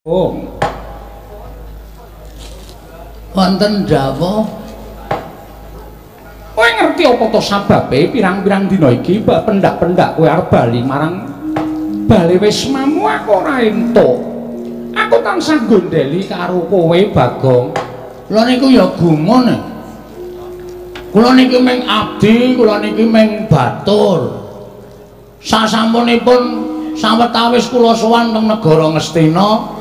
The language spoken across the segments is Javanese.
Oh. Wonten dawuh. Kowe ngerti apa to sababe pirang-pirang dina iki bab pendak-pendak kowe arep bali marang bali wismamu aku ora entuk. Aku tansah gondeli karo kowe Bagong. Kula niku ya gumun. Kula niki mung abdi, kula niki mung batur. Sasampunipun sawetawis kula sowan teng negara Ngastina.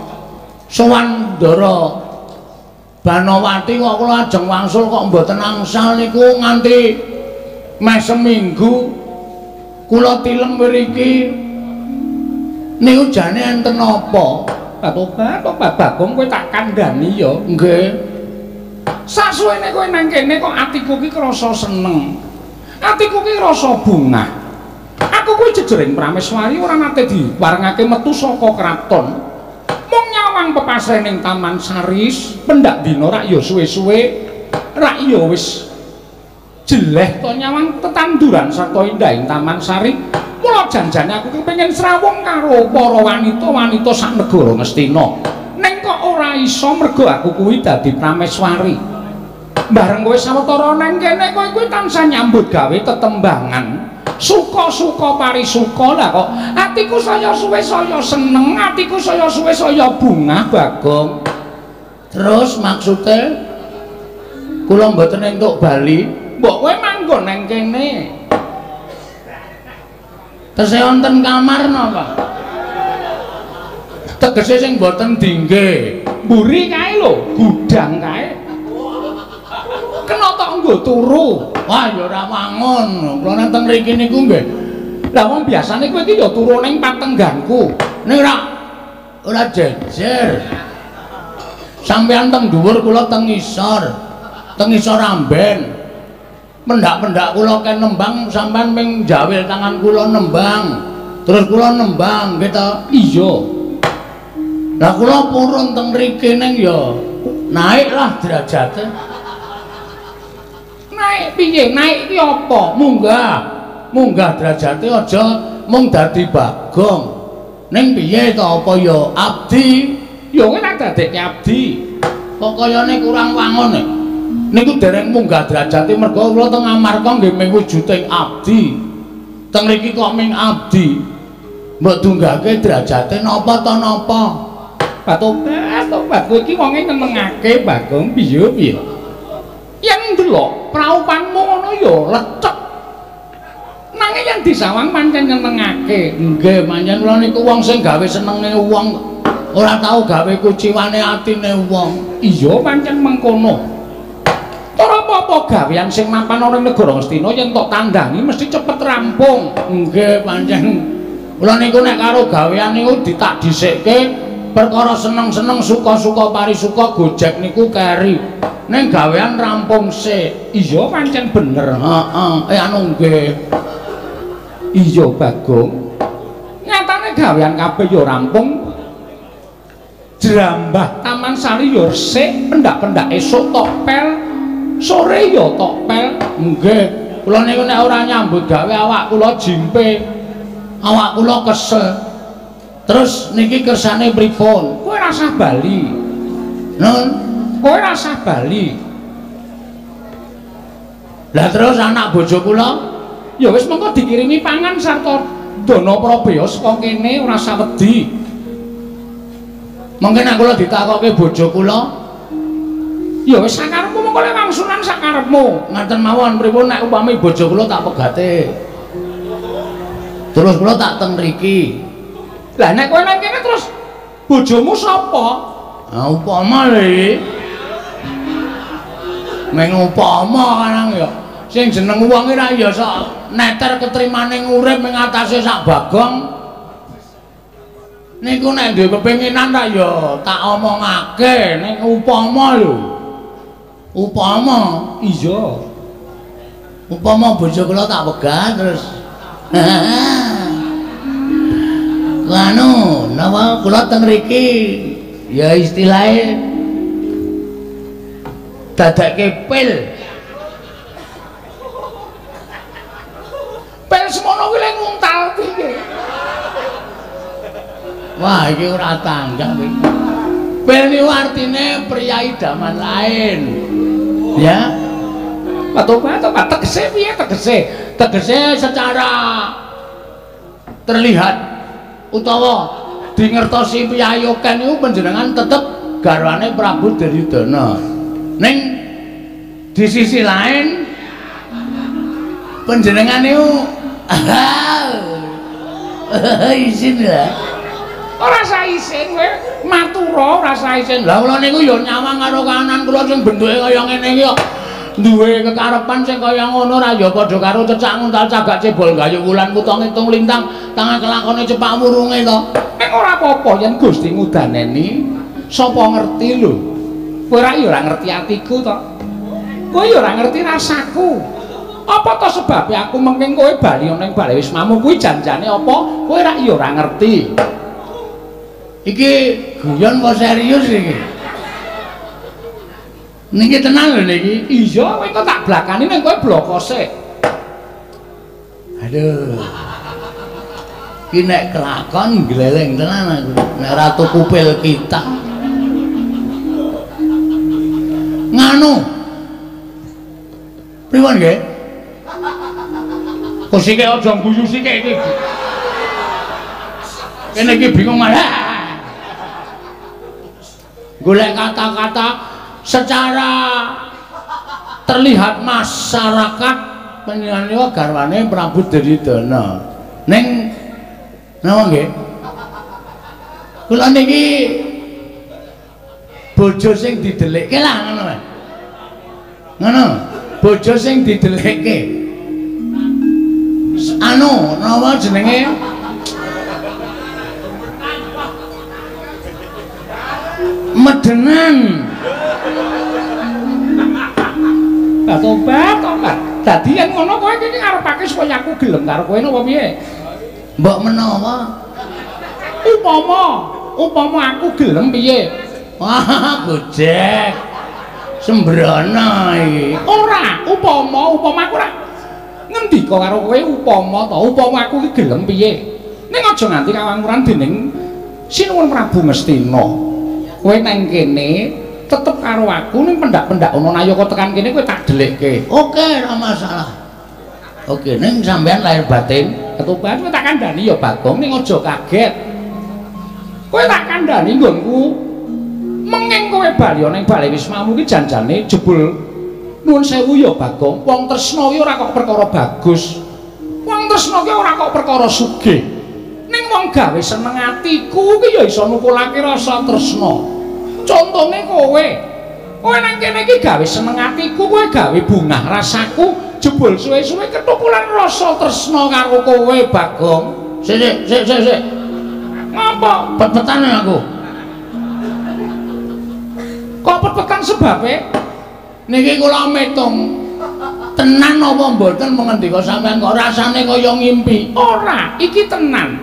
Sowan Ndara Banowati kok kula ajeng wangsul kok mboten angsal niku nganti meh seminggu kula tilem mriki niku jane enten apa? Pak Bagong kowe tak kandhani ya. Nggih. Sasuwene kowe nang kene kok atiku ki krasa seneng. Atiku ki rasa bungah. Aku kuwi jejering Prameswari ora nate diwarengake metu saka kraton. Mung nyawang pepasrening Taman Saris, pendak dina rak ya suwe-suwe, rak ya wis jeleh to nyawang tetanduran sarta indahing Taman Sari. Mula janjane aku kepengin srawung karo para wanita-wanita sak negara Ngastina. Ning kok ora iso mergo aku kuwi dadi Prameswari. Bareng kowe sawetara nang kene kowe kuwi tansah nyambut gawe tetembangan. Suka-suka parisuka lah kok atiku saya suwe saya seneng, atiku saya suwe saya bungah Bagong. Terus maksude kula mboten entuk bali, mbok kowe manggon nang kene. Tesih wonten kamar napa? Tegese sing mboten dingge, mburi kae lho, gudang kae. Kena tok nggo turu. Wah ya ora wangun. Kula nang teng mriki niku nggih. Lah wong biasane kowe iki ya turu ning patengganku. Ning ora jejer. Sampeyan teng dhuwur kula teng ngisor. Teng ngisor amben. Pendak-pendak kula ken nembang sampean ping jawil tangan kula nembang. Terus kula nembang nggih to? Iya. Lah kula purun teng mriki ning ya naiklah derajate. Naik piye? Naik iki apa? Munggah derajate aja mung dadi Bagong. Ning piye to apa ya abdi? Ya kowe tak dadekke abdi. Kok kayane kurang wangun niku dereng munggah derajate mergo kula teng Amarta nggih mung wujuding abdi. Teng mriki kok ming abdi. Mbok dunggahke derajate napa to napa? Tobat kowe iki wonge nyenengake Bagong piye? Yen ndelok praupanmu ngono ya lecek. Nanging yen disawang pancen nyenengake. Nggih, pancen kula niku wong sing gawe senenge wong, ora tau gawe kuciwane atine wong. Iya, pancen mengkono. Ora apa-apa gawean sing mapan ana ing negara Ngastina yen tok tandhangi mesti cepet rampung. Nggih, pancen kula niku nek karo gawean niku ditak dhisikke perkara seneng-seneng suka-suka parisuka gojek niku keri. Ning gawean rampung sik. Iya pancen bener. Heeh. Anu nggih. Iya Bagong. Nyatane gawean kabeh ya rampung. Jrambah Taman Sari ya resik, pendak-pendak esuk tok pel, sore ya tok pel. Nggih. Kula niku nek ora nyambut gawe awak kula jimpe. Awak kula kesel. Terus niki kersane pripun? Kowe rasah bali. Nun kowe rasah bali. Lah terus anak bojo kula ya wis mengko dikirimi pangan sarta dana prabaya saka kene ora usah wedi. Mengke nek kula ditakokke bojo kula ya wis sakarepmu mengko lek wangsulan sakarepmu. Ngaten mawon pripun nek upami bojo kula tak pegate. Terus kula tak teng mriki. Lah nek kowe nang kene terus bojomu sapa? Ah upama lho. Meng upama kanang ya. Sing jeneng wong ora ya sok neter ketrimane urip ing atase sak Bagong. Niku nek duwe kepenginan tak ya tak omongake ning upama lho. Upama iya. Upama bojo kula tak wegah terus. Anu, napa kula teng mriki ya istilahnya dadekke pil. Pil semono kuwi lek nguntal piye? Wah, iki ora tanggap iki. Bel niku artine priyayi zaman lain. Ya. Patobat tegese piye tegese? Tegese secara terlihat utawa dingertosi piyayoken niku panjenengan tetep garwane Prabu Duryudana. Ning di sisi lain panjenengan niku izin ya. Ora sa isin kowe matura ora sa isin. Lah kula niku ya nyawang karo kahanan kula sing bentuke kaya ngene iki kok duwe kekarepan sing kaya ngono ra ya padha karo cecak nguntal cagak cebol gayu wulan kutong ngitung lintang tangan kelakone cepak murunge to. Nek ora apa-apa yen Gusti ngudaneni sapa ngerti lho. Kowe ra ya ora ngerti atiku to. Kowe ya ora ngerti rasaku. Apa to sebabe aku mengking kowe bali ning bale wismamu kuwi janjane apa? Kowe ra ya ora ngerti. Iki guyon apa serius iki? Niki tenan lho niki. Iya, kowe kok tak blakani ning kowe blokose. Aduh. Ki nek kelakon gleleng tenan aku. Nek ratu kupil kita. Nganu. Pripun nggih? Kok sik aja guyu sik iki. Kene iki bingung malah. Golek kata-kata secara terlihat masyarakat panjenengan garwane Prabu Duryudana. Ning napa nggih? Kula niki bojo sing didelikke lah ngono wae. Ngono, bojo sing didelikke. Anu, napa jenenge? Medenan. Tobat. Dadi yen ngono kowe iki ngarepake supaya aku gelem karo kowe napa piye? Mbok menawa upama aku gelem piye? Wah, gojek. Sembrono iki. Ora, upama aku ora ngendika karo kowe upama aku iki gelem piye? Ning aja nganti kawanguran dening Sinuwun Prabu Ngastina. Kowe nang kene tetep karo aku ning pendak-pendak ana nayaka tekan kene kowe tak delikke. Oke, ora masalah. Oke, ning sampean lahir batin, Ketuban kowe tak kandhani ya Bagong ning aja kaget. Kowe tak kandhani nggonku. Menging kowe bali ning bale wismamu ki janjane jebul nuwun sewu ya Bagong. Wong tresna ki ora kok perkara bagus. Wong tresna ki ora kok perkara sugih. Ning wong gawe seneng atiku ki ya iso nukulake rasa tresna. Contone kowe nang kene iki gawe seneng atiku, kowe gawe bungah rasaku, jebul suwe-suwe ketukulan rasa tresna karo kowe Bagong. Sik. Ngapa? Pet-petan aku. Kok pet-petan sebabe? Niki kula metung tenan apa mboten mengendika sampean kok rasane kaya ngimpi. Ora, iki tenan.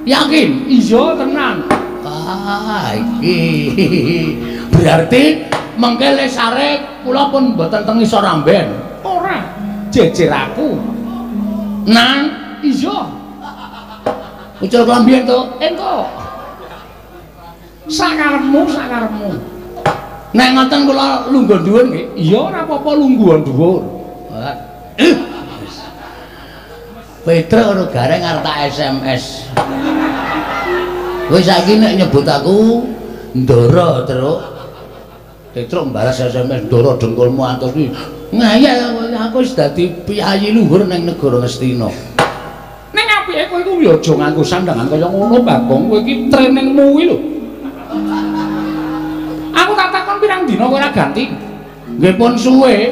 Yakin? Iya tenan. Iki berarti mengke lesare kula pun mboten teng isor ramben. Ora, jejer aku. Nang Iya. ucul kula mbiyen to? Entuk. Sakarepmu. Nek ngoten kula lungguh dhuwur nggih. Iya ora apa-apa lungguhan dhuwur. Petruk karo gareng arep tak SMS. Kowe saiki nek nyebut aku Ndara, Truk. Petruk balas SMS Ndara dengkulmu atus iki. Ngayal aku wis dadi piyayi luhur ning negara Ngastina. Ning apike kowe iku ya aja nganggo sandangan kaya ngono, Bagong. Kowe iki trainingmu iki lho. Aku tak takon pirang dina kowe ora ganti? Nggih pun suwe.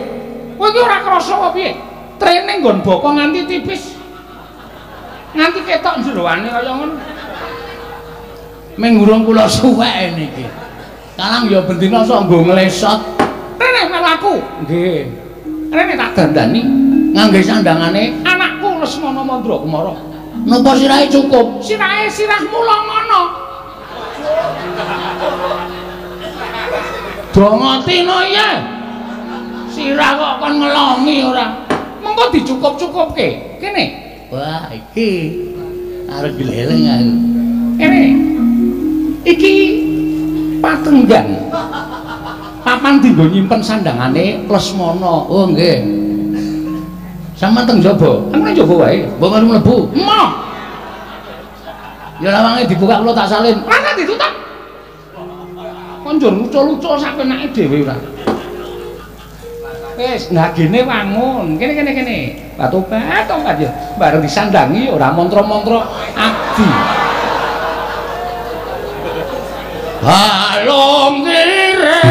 Kowe iki ora krasa apa piye? Training nggon bokong nganti tipis. Nganti ketok jeroane kaya ngono. Mengurung kula suwek niki. Kalang ya bendina sok nggo nglesot. Rene melu aku. Nggih. Rene tak dandani Ngangge sandangane anakku Lesmana Mandra Kumara. Napa sirahe cukup? Sirahmu longono. Dongotina ya. Sirah kok kon ngelongi ora. Mengko dicukup-cukupke. Kene. Wah, iki arep gleleng aku. Kene. Iki Tenggang. Papan dienggo nyimpen sandangane Lesmana. Oh nggih. Sampeyan teng jaba. Aku nang jaba wae. Mbok melu mlebu. Emoh. Ya lawange dibuka kula tak salin. Ora ditutup. Konjur lucu-lucu sak penake dhewe ora. Wis, nah gene wangun. Kene. Batobat ya. Bareng disandangi ora mantra-mantra abdi. Halong kire.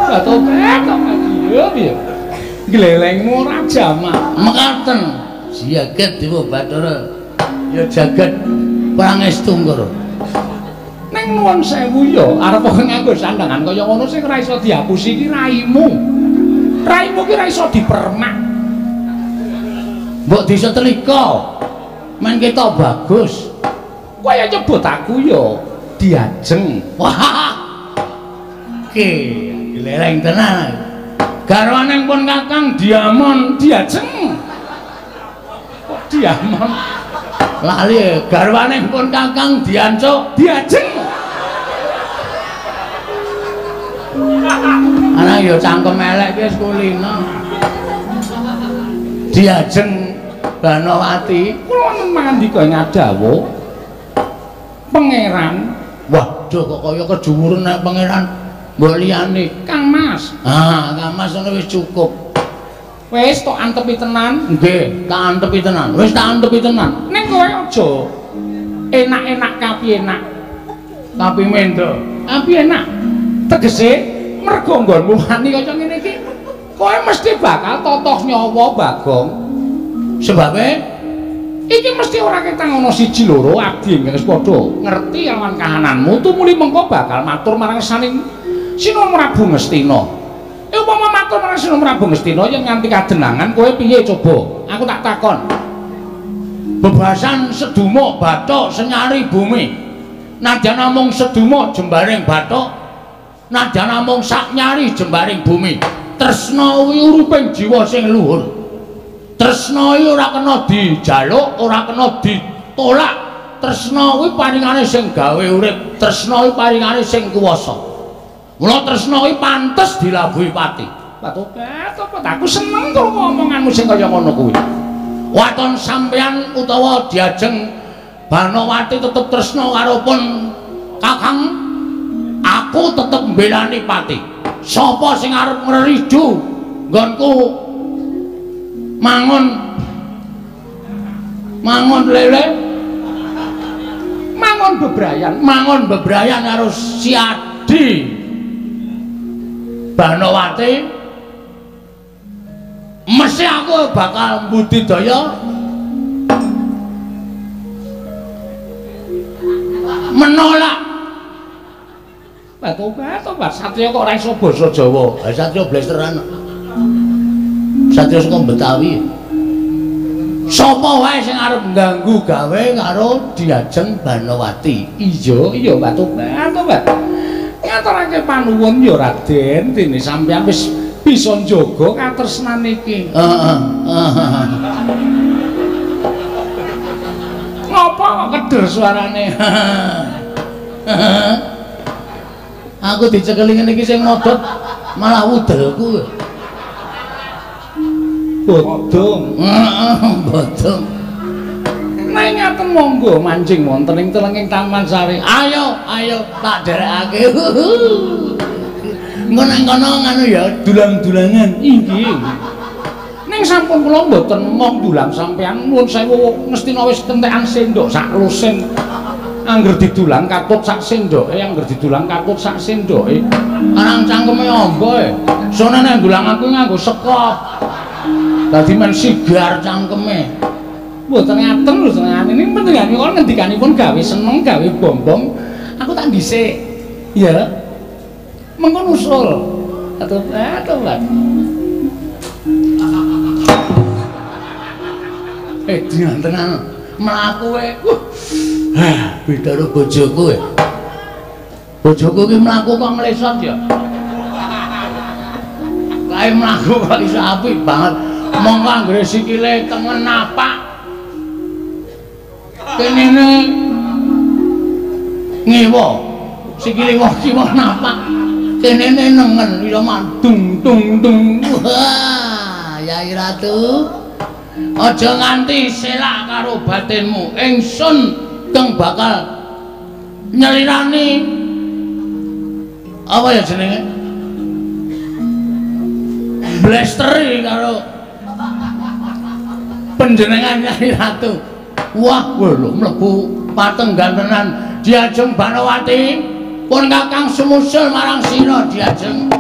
Batobat ya piye? Glelengmu ora jamak. Mekaten. Jagat Dewa Bathara. Ya jagat pangestu ngoro. Ning nuwun sewu ya arep nganggo sandangan kaya ngono sing ora iso diapusi iki raimu. Raimu ki ora iso dipermak. Mbok disetrika. Men kita bagus. Kowe ya nyebut aku ya diajeng. Wah. Oke, gleleng tenan. Garwane pun Kakang Diamon diajeng. Kok Diamon? Lali garwane pun Kakang Diancuk diajeng. Ana ya cangkem elek wis kulina. Diajeng Banowati. Kula wonten mangandika ngadhawuh Pangeran. Waduh kok kaya kejuwuren nek Pangeran mbok liyane Kang Mas. Kang Mas ngono wis cukup. Wis tok antepi tenan. Nggih, tak antepi tenan. Wis tak antepi tenan. Ning kowe aja enak-enak kapi enak. Kapi mendo. Kapi enak. Tegese mergo nggonmu wani kaya ngene iki. Kowe mesti bakal totoh nyawa Bagong. Sebabe iki mesti ora ketang ana siji loro abdi wis padha ngerti lawan kahananmu tumuli mengko bakal matur marang saning Sino Prabu Ngastina. Upama matur marang Sino Prabu Ngastina yen nganti kadenangan kowe piye coba? Aku tak takon. Bebasan seduma bathuk senyari bumi. Nadyan namung seduma jembaring bathuk. Nadyan namung sak nyari jembaring bumi. Tresna kuwi uruping jiwa sing luhur. Tresna iki ora kena dijaluk, ora kena ditolak. Tresna kuwi paringane sing gawe urip, tresna kuwi paringane sing kuwasa. Mula tresna kuwi pantes dilabuhi pati. Patobat apa aku seneng karo omonganmu sing kaya ngono kuwi. Waton sampeyan utawa diajeng Banowati tetep tresna karo pun Kakang, aku tetep mbelani pati. Sapa sing arep ngriju nggonku mangon lele mangon bebrayan karo Siadi Banowati mesti aku bakal budidaya menolak. Tobat Satya kok ora iso basa Jawa. Satya blesteran. Satya saka Betawi. Sapa wae sing arep ngganggu gawe karo diajeng Banowati. Iya Pak Tobat. Ngaturake panuwun ya Raden, dene sampeyan wis bisa njaga katresnan iki. Ngopo kok keder suarane? Aku dicekeli ngene iki sing modot malah wudelku. Bodong. Bodong. Nek ngaten monggo mancing wonten ing telenging Taman Sari. Ayo tak derekake. Engko nang kono ngono ya dulang-dulangan. Inggih. Ning sampun kula mboten mong dulang sampean nuwun sewu Ngastina wis kentekan sendok sak lusin. Angger didulang katut sak sendoke, angger didulang katut sak sendoke. Arang cangkeme amba e. Sone nek dulang aku nganggo sekop. Dadi men sigar cangkeme. Mboten ngaten lho senengane ning panjenengan ngendikanipun gawe seneng gawe bombong. Aku tak dhisik. Ya. Mengko nusul. Atobat. Dinten mlaku kowe. Beda karo bojoku kowe. Bojoku ki mlaku kok nglesot ya. Kae mlaku kok iso apik banget. Monggo anggere sikile tengen napak. Kenene ngewa sikile wong kiwa napak kenene nengen ya mandung tung tung wah Yai Ratu aja nganti selak karo batinmu ingsun kang bakal nyelirani apa ya jenenge blasteri karo panjenengan Yai Ratu. Wah, lho mlebu patenggan tenan Diajeng Banowati pun kakang sumusul marang sira Diajeng.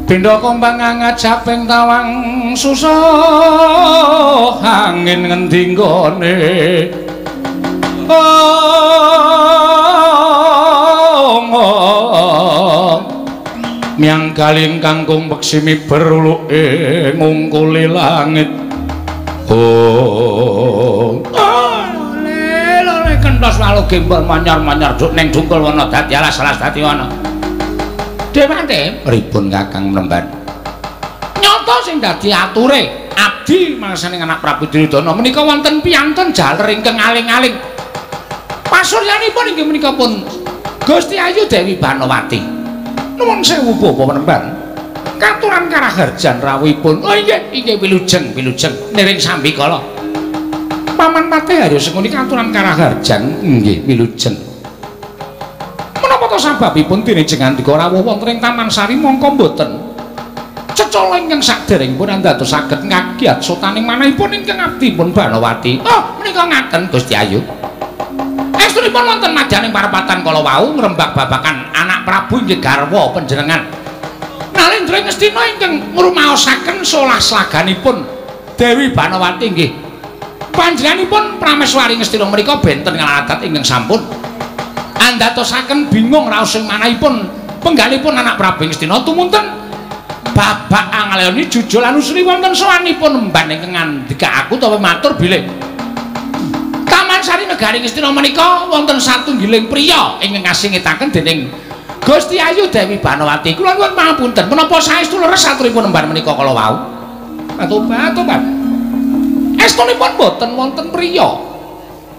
Pindha kombang angat caping tawang susah angin ngendi nggone miang galing kangkung beksimi beruluke ngungkuli langit lele kentos walu gembol manyar-manyar juk ning dungkul wana dadi alas-alas dadi wana Dewante pripun Kakang Mlemban nyata sing dadi ature abdi mangsaning anak Prabu Duryudana menika wonten piyanten jaler ingkang aling-aling pasuryanipun inggih menika pun Gusti Ayu Dewi Banowati nuwun sewu Bapak Mlemban katuran karaharjan rawuhipun oh inggih wilujeng niring sambikala Paman Patih Haryo Sengkuni katuran karaharjan inggih wilujeng sababipun dinijengan dika rawuh wonten ing Taman Sari mongko mboten cecala ingkang saderengipun andadosaken ngagiat sotaning manahipun ingkang abdipun Banowati. Oh, menika ngaten Gusti Ayu. Estunipun wonten madyaning parapatan kala wau ngrembak babagan anak Prabu inggih garwa panjenengan. Nalendra Ngastina ingkang ngrumaosaken solah slaganipun Dewi Banowati inggih. Panjenenganipun Prameswari Ngastina menika benten ngaladat ingkang sampun andatosaken bingung raos ing manahipun penggalipun anak Prabu Ngastina tumunten babak angleoni jujul anusri wonten sowanipun mban ingkang ngandika utawa matur bilih Taman Sari Negari Ngastina menika wonten satunggiling priya ingkang kasingitaken dening Gusti Ayu Dewi Banowati. Kula nuwun pangapunten menapa saestu leres aturipun mban menika kala wau. Atobat. Estunipun boten wonten priya.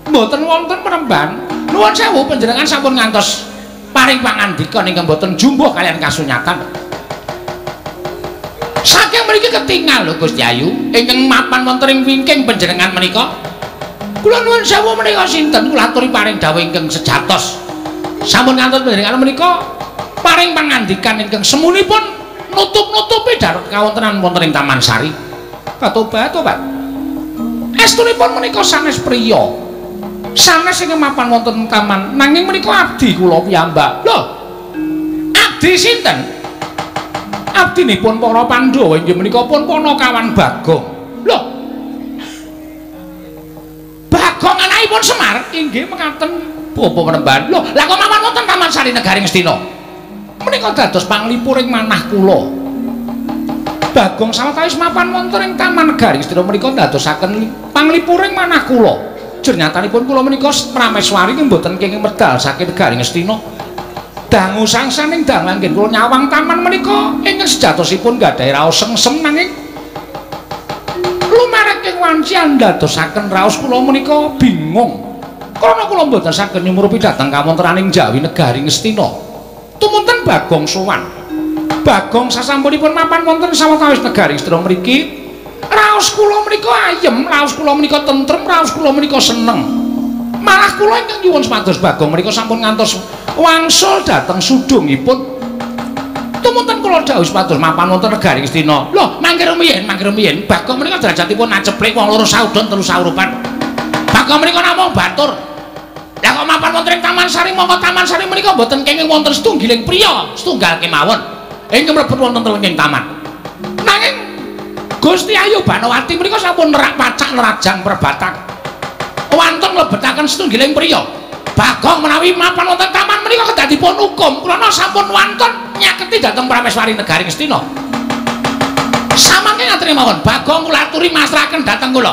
Mboten wonten peremban. Nuwun sewu panjenengan sampun ngantos paring pangandika ingkang boten jumbuh kalian kasunyatan. Saking mriki ketingal lho Gusti Ayu ingkang mapan wonten ing wingking panjenengan menika. Kula nuwun sewu menika sinten kula aturi paring dawuh ingkang sejatos. Sampun ngantos panjenengan menika paring pangandikan ingkang semunipun nutup-nutupi darat kawontenan wonten ing Taman Sari. Katobat. Estunipun menika sanes priya. Sanes sing mapan wonten taman nanging menika abdi kula piyambak. Lho. Abdi sinten? Abdinipun para Pandhawa inggih menika pun Panakawan Bagong. Lho. Bagong anakipun Semar inggih mekaten Bapak Mlemban. Lho, lah kok mapan wonten Taman Sari Negari Ngastina? Menika dados panglipuring manah kula. Bagong sawetawis mapan wonten ing Taman Negari Ngastina menika dadosaken panglipuring manah kula. Jernyatanipun kula menika Prameswari mboten kenging medal saking Negari Ngastina. Dangu sangsaning dalang nggih kula nyawang taman menika ingkang sejatosipun gadhahi raos sengsem nanging lumareking wanci andadosaken raos kula menika bingung. Karena kula mboten saged nyumurupi dhateng kawontenaning Jawi Negari Ngastina. Tumunten Bagong sowan. Bagong sasampunipun mapan wonten sawetawis Negari Ngastina mriki raos kula menika ayem, raos kula menika tentrem, raos kula menika seneng. Malah kula ingkang nyuwun supados Bagong menika sampun ngantos wangsul dhateng sudungipun. Tumunten kula dawuh supados mapan wonten Negari Ngastina. Lho, mangke rumiyin. Bagong menika derajatipun naceplik wong loro saudon telu saurupan. Bagong menika namung batur. Lah kok mapan wonten ing Taman Sari mongko Taman Sari menika mboten kenging wonten setunggiling priya, setunggal kemawon. Ingkang mlebet wonten telenging taman. Nanging Gusti Ayu Banowati menika sampun nerak pacak nerajang perbatang. Wonten mlebetaken setunggiling priya. Bagong menawi mapan wonten taman menika kedah dipun hukum krana sampun wonten nyaketi dhateng Prameswari negari Ngastina. Samangke ngaten mawon, Bagong kula aturi masrahaken dhateng kula.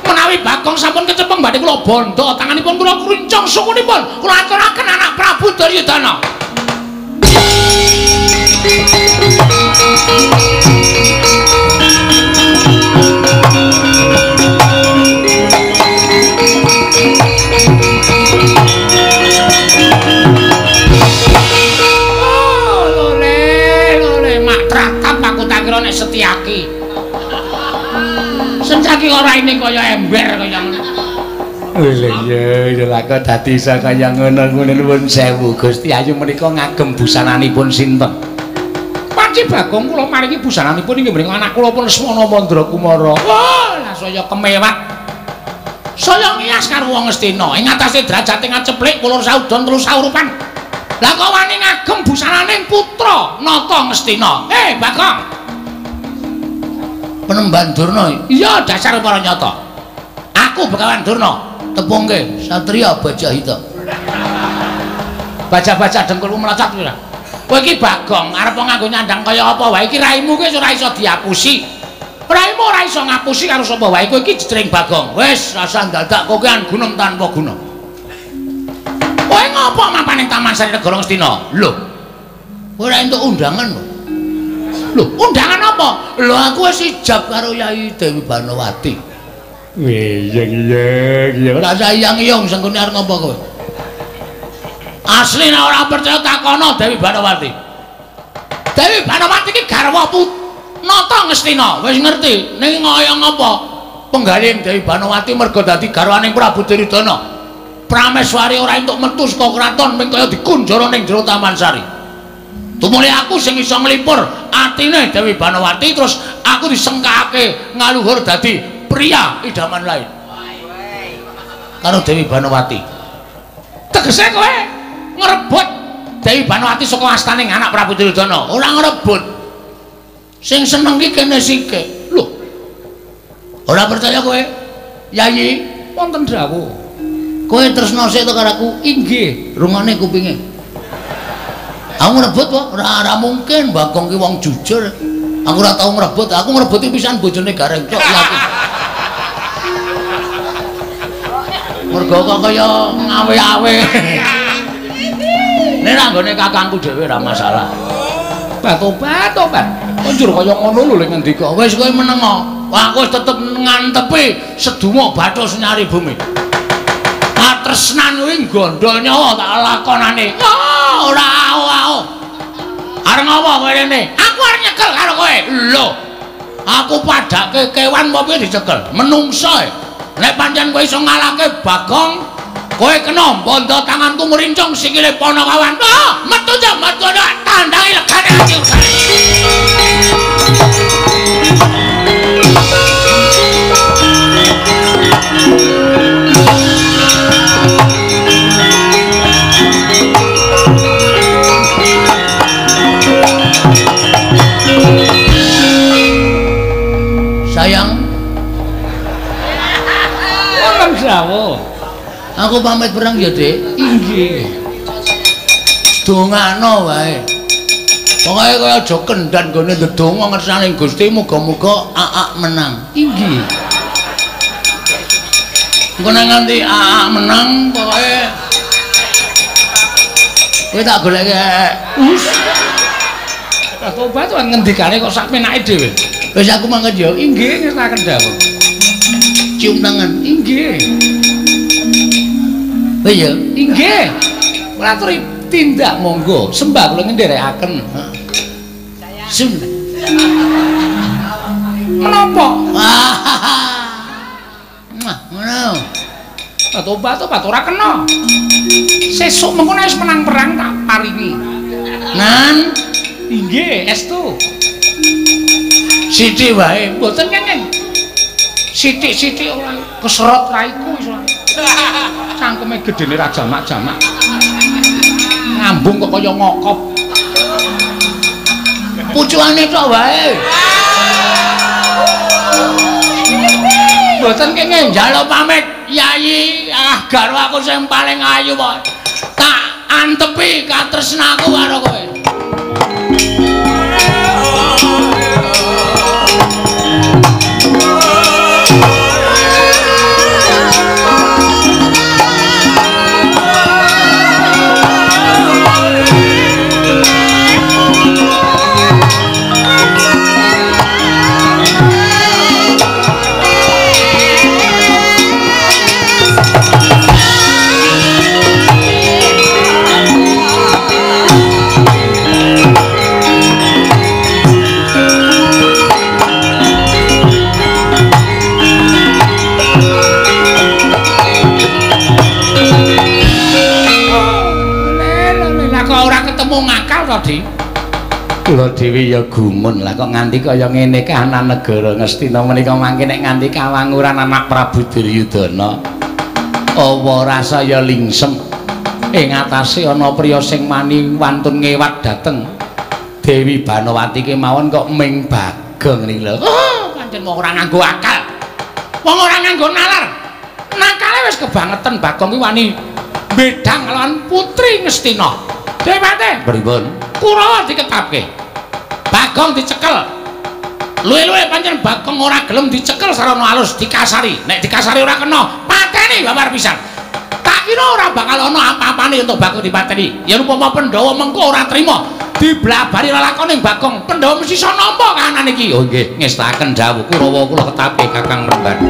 Menawi Bagong sampun kecepeng badhe kula bondo, tanganipun kula kruncung sukunipun, kula aturaken anak Prabu Duryudana. Nek Setyaki Setyaki ora ini kaya ember kaya lho ya lha kok dadi isa kaya ngono-ngono nuwun sewu Gusti Ayu menika ngagem busananipun sinten Panci Bagong kula maringi busananipun inggih menika anak kula pun Lesmana Mandra Kumara wah lah saya kemewat saya ngias karo wong Ngastina ing atase derajate ngaceplik kula saudon telu saurupan lah kok wani ngagem busananing putra nata Ngastina Bagong Penemban Durna. Iya, dasar para nyata. Aku Begawan Durna, tepungke Satria Bajahita. Baca-baca dengkulmu melecat kira. Kowe iki Bagong, arep nganggo nyandang kaya apa wae iki raimu kuwi ora iso diapusi. Raimu ora iso ngapusi karo sapa wae kowe iki jejering Bagong. Wis, rasa dadak kowe kan gunung tanpa guna. Kowe ngopo mapan ning Taman Sari Negara Ngastina? Lho. Kowe ora entuk undangan lho. Lho, undangan apa? Lho aku wis ijab karo Yai Dewi Banowati. Iya. Ora sayang-iyong sengkune arep ngopo kowe? Asli nek ora percaya takono Dewi Banowati. Dewi Banowati iki garwa Nata Ngastina, wis ngerti. Ning ngoyong apa? Penggaling Dewi Banowati mergo dadi garwaning Prabu Duryudana. Prameswari ora entuk metu saka kraton ming kaya dikunjara ning jero Taman Sari. Tumuli aku sing iso nglipur atine Dewi Banowati terus aku disengkake ngaluhur dadi pria idaman lain karo Dewi Banowati. Tegese kowe ngrebut Dewi Banowati saka astaning anak Prabu Duryudana. Ora ngrebut. Sing seneng ki kene sike. Lho. Ora percaya kowe? Yayi, wonten dawuh. Kowe tresno sik to karo aku? Inggih, rungane kupinge. Aku ngrebut wae, ora mungkin Bagong ki wong jujur. Aku ora tau ngrebut, aku ngrebuti pisan bojone Gareng Cok lagi. Mergo kok kaya ngawe-awe. Nek anggone kakangku dhewe ora masalah. Tobat. Konjur kaya ngono lho ning ngendika. Wis kowe meneng. Aku wis tetep ngantepi seduma bathus nyari bumi. Tresnan kuwi gondol nyawa tak lakonane. Ora ao. Arep ngopo kowe rene? Aku arep nyekel karo kowe. Lho. Aku padake kewan apa piye dicekel? Menungso. Nek pancen kowe iso ngalahke Bagong, kowe kena bondo tanganku merincong sikile Panakawan. Metu aja metu tandangi legane ati. Sayang, wonten dawuh. Aku pamit perang ya, Dik. Inggih. Dongano wae. Pokoke kowe aja kendhan gone ndedonga ngersaning Gusti muga-muga aak menang. Inggih. Engko nang nganti aak menang pokoke kowe tak goleke. Tobat wae ngendikane kok sak penake dhewe. Wis aku mangkat ya. Inggih ngetaken dawuh. Cium tangan. Inggih. Oh iya. Inggih. Kula aturi tindak monggo. Sembah kula ngendherekaken. Sun. Menapa? Ngono. Tobat ora kena. Sesuk mengko nek wis menang perang tak paringi. Nan. Inggih, estu. Sithik wae. Mboten kenging. Sithik-sithik ora keserot raiku iso. Cangkeme gedene ra jamak-jamak. Ngambung kok kaya ngokop. Pucuane tok wae. Mboten kenging njaluk pamit, Yayi. Ah, garwa aku sing paling ayu kok. Tak antepi katresnaku karo kowe. Di kula dhewe ya gumun lah kok nganti kaya ngene kahanan negara Ngastina menika mangke nek nganti kawanguran anak Prabu Duryudana apa rasa ya lingsem ing atase ana priya sing mani wantun ngewat dateng Dewi Banowati kemawon kok ming Bagong niki lho. Oh, pancen wong ora nganggo akal. Wong ora nganggo nalar. Nakale wis kebangetan Bagong ki wani bedang lawan putri Ngastina. Dewate pripun? Kurawa diketapke. Bagong dicekel. Luwe-luwe pancen Bagong ora gelem dicekel sarana alus dikasari. Nek dikasari ora kena, pateni babar pisan. Tak kira ora bakal ana apa-apane untuk Bagong dipateni. Yen upama Pandhawa mengko ora trima diblabari lelakoning Bagong, Pandhawa mesti iso nampa kahanan iki. Oh nggih, ngestaken dawuh Kurawa kula ketapke Kakang Remban.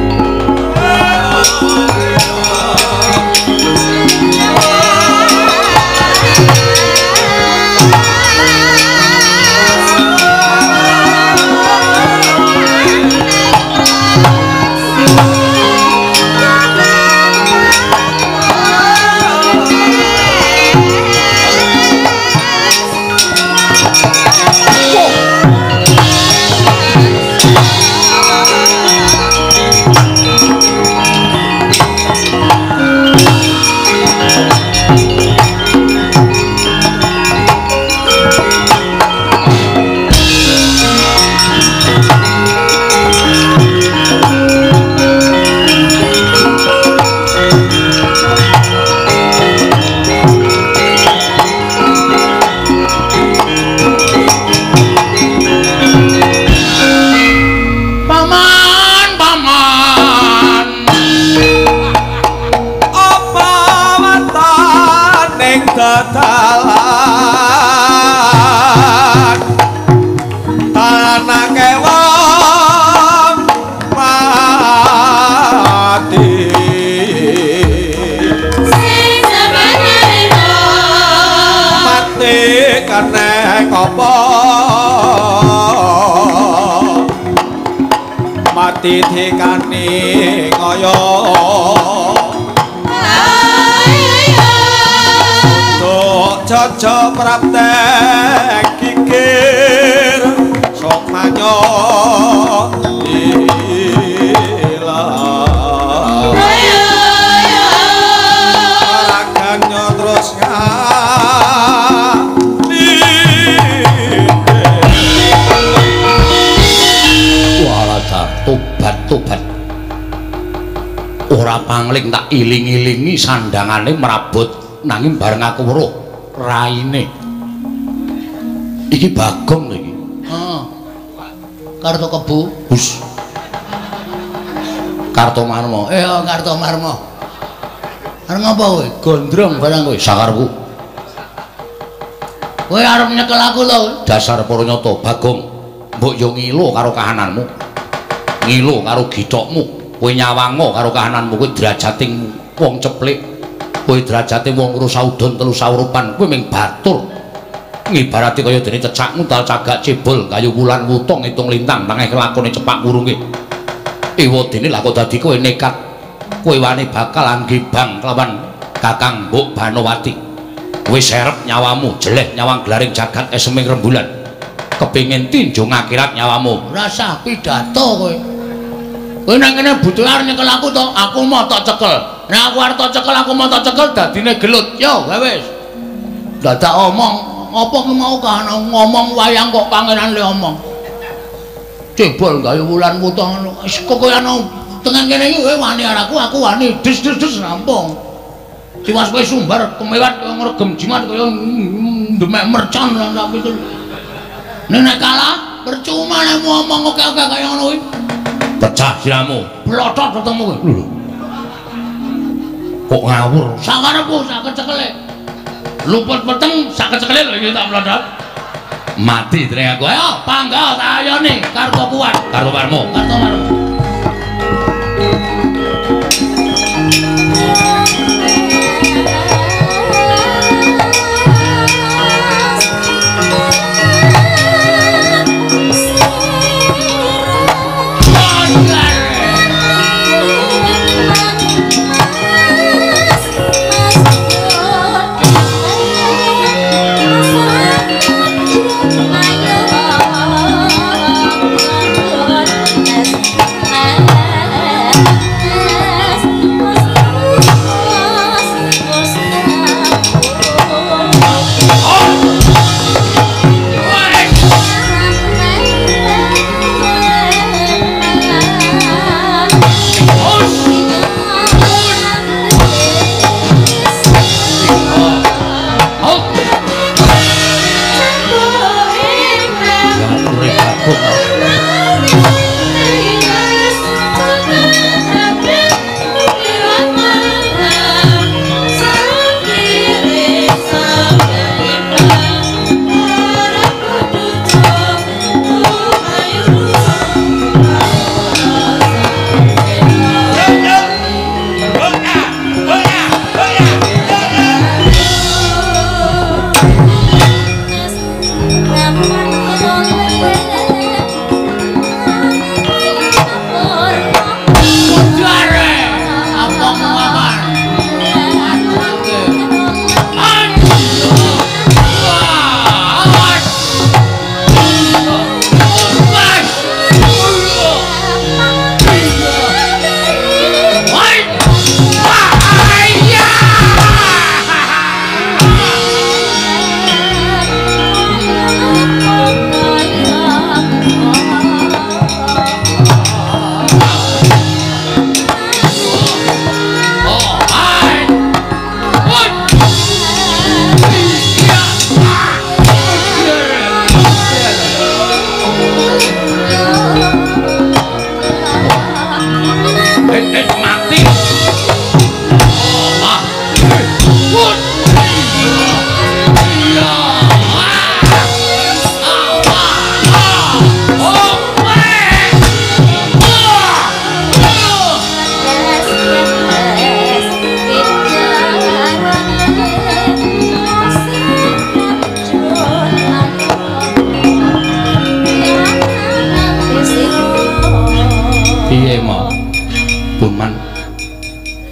Mati dikani kaya untuk jaja praktek kikir sok manyo ilang raganyo terus tobat ora pangling tak iling-ilingi sandangane merabut nanging bareng aku weruh raine iki Bagong iki. Karto Kebu Hus Kartomarma Kartomarma arep ngapa kowe gondrong barang kowe sakarepku kowe arep nyekel aku lho dasar para nyata Bagong mbok yo ngilo karo kahananmu ngilo karo githokmu kowe nyawangmo karo kahananmu kowe derajating wong ceplik kowe derajate wong loro saudon telu saurupan kowe ming batur ngibarati kaya dene cecak nguntal cagak cebol kayu wulan wutung ngitung lintang tangeh lakone cepak wurunge ewadene lha kok dadi kowe nekat kowe wani bakal anggibang kelawan Kakang Mbok Banowati kowe serep nyawamu jeleh nyawang glaring jagat eseming rembulan kepingin tinjung akhirat nyawamu rasa pidato kowe Kowe nang kene butuhe arep nyekel aku to, aku mau tak cekel. Nek aku arep tak cekel, aku mau tak cekel dadine gelut. Yo, wis. Dadak omong, apa ki mau kan ngomong wayang kok pangeran le omong. Cebol gawe wulan wuto ngono. Wis kokoyan tengen kene iki kowe wani aku wani des rampung. Ciwas kowe sumbar kemewat koyo ngregem jimat koyo demek mercon sak pitu. Nek kalah percuma nek ngomong oke-oke kaya ngono kuwi. Pecah siramu. Blotot ketemu kowe. Kok ngawur? Sakarepku sak kecekele. Luput peteng sak kecekele lho iki tak blotot. Mati treng aku. Ayo panggal tak ayoni karto kuat. Karto warmu. Karto warmu.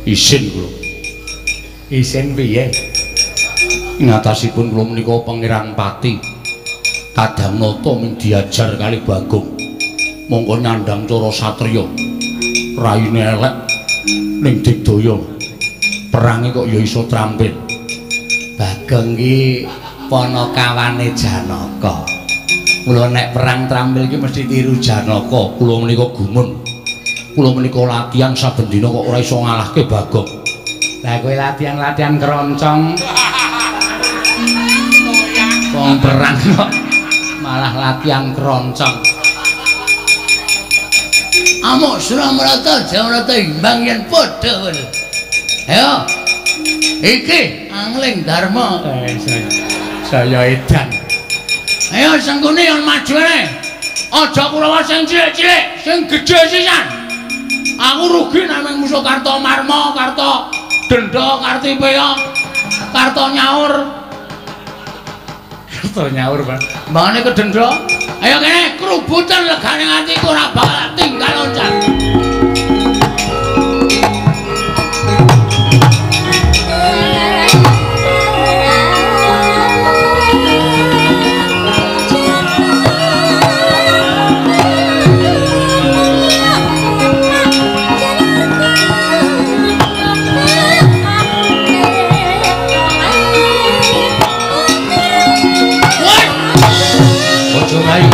Isin kula. Isin piye? Ngatasipun kula menika Pangeran Pati. Kadang nata ming diajar kali Bagong. Monggo nyandang cara satriya. Raine elek ning digdaya. Perange kok ya iso trampil. Bagong ki panakawane Janaka. Mula nek perang trampil ki mesti tiru Janaka. Kula menika gumun. Kula menika latihan saben dina kok ora iso ngalahke Bagong. Lah kowe latihan keroncong. Wong perang kok malah latihan keroncong. Amuk Suramrata Jawrata imbang yen padha ngono. Ayo. Iki Angling Darma. Saya edan. Ayo sengkune yen maju ae. Aja Kurawa sing cilik-cilik, sing gedhe sisan. Aku rugi namung musuh Karto Marma, Karto Denda, Kartipeya, Karto Nyaur. Karto Nyaur, Pak. Mbangane kedendra. Ayo kene kerubutan legane atiku ora bakal tinggal loncat. Rayu.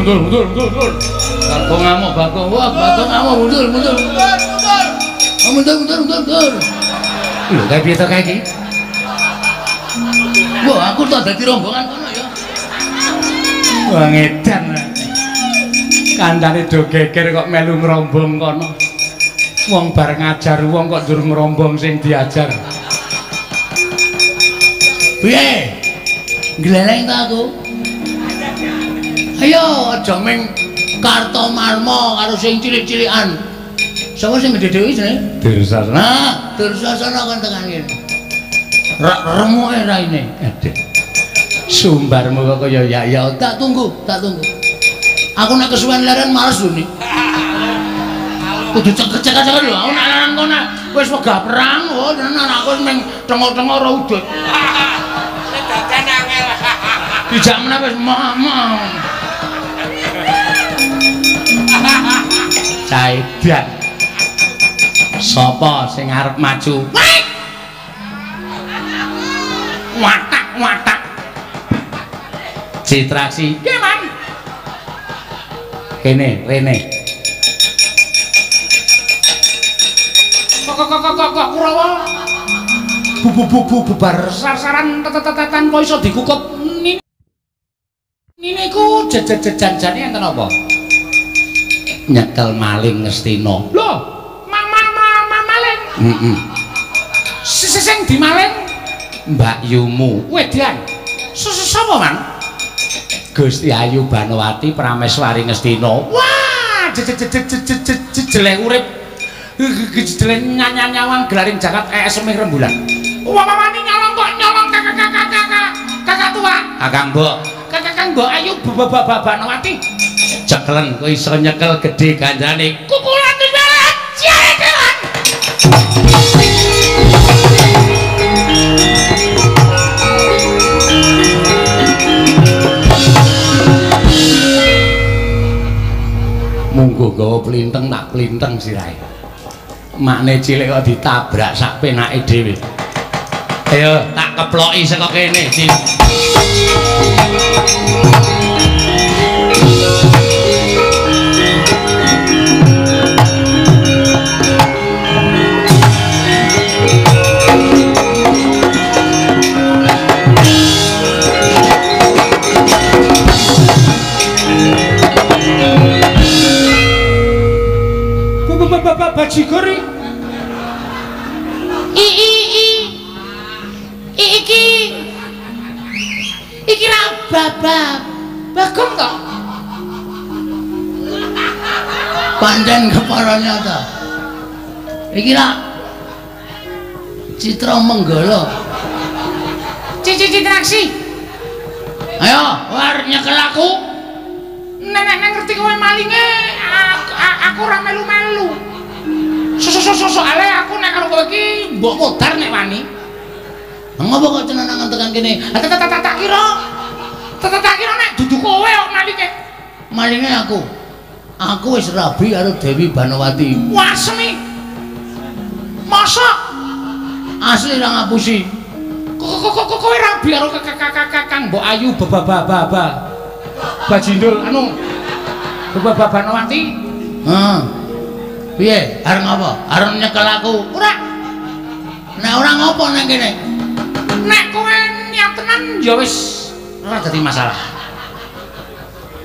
Mundur. Bagong ngamuk, Bagong. Wah, Bagong ngamuk, mundur. Mundur. Lho, kae piye to kae iki? Wah, aku tak dadi rombongan kono ya. Wah, ngedan. Kancane do geger kok melu ngrombong kono. Wong bar ngajar wong kok durung ngrombong sing diajar. Piye? Gleleng ta aku? Ayo aja meng Karto Marmo karo sing cilik-cilikan. Sapa sing gedhe dhewe jenenge? Dursasana. Nah, Dursasana kan tekan kene. Remuke raine. Aduh. Sumbarmu kok kaya ya tak tunggu. Aku nek kesuwen leren males lho ni. Kudu cek-cek lho, aku nek leren kono wis wegah perang, oh tenan aku wis meng tengok-tengok ora udut. Nek dadan angel. Dijak meneh wis mau. Caidan. Sapa sing arep maju? Watak. Citraksi. Ki, Man. Kene, rene. Kok Kurawa. Bubar sasaran tetetetan kok iso dikukup niku jajan-jajane enten apa? Nyekel maling Ngastina. Lho, maling. Heeh. Sing dimaling Mbak Yumu. Wedan. Sapa, Man? Gusti Ayu Banowati Prameswari Ngastina. Wah, jelek urip. Jelek nyanyawang gelaring jagat semih rembulan. Wawani nyolong kakak tua. Kakang Mbok. Kakang Mbok Ayu Banowati. Cekelen kowe iso nyekel gedhe ganjane kukulan banget ciare kewan. Munggo gawa plinteng tak plinteng sirahe. Makne cilik kok ditabrak sak penake dhewe. Ayo tak keploki saka kene, Cil. Bajigur iki ra Bagong kok pancen kepalanya ta iki ra Citra Menggala Citraksi ayo war nyekel aku nek ngerti kowe malinge aku ora melu-melu soale aku nek karo kowe iki mbok modar nek wani. Ngopo kok cenenangan tekan kene? Tak kira nek dudu kowe kok malinge. Malinge aku. Aku wis rabi karo Dewi Banowati. Wasmi. Mosok Asli ra ngapusi. kok kowe rabi karo Kakang Mbok Ayu baba. Bajindul anu Baba Banowati. Heeh. Piye? Arep apa? Arep nyekel aku. Ora. Nek ora ngopo nang kene? Nek kowe niat tenan ya wis ora dadi masalah.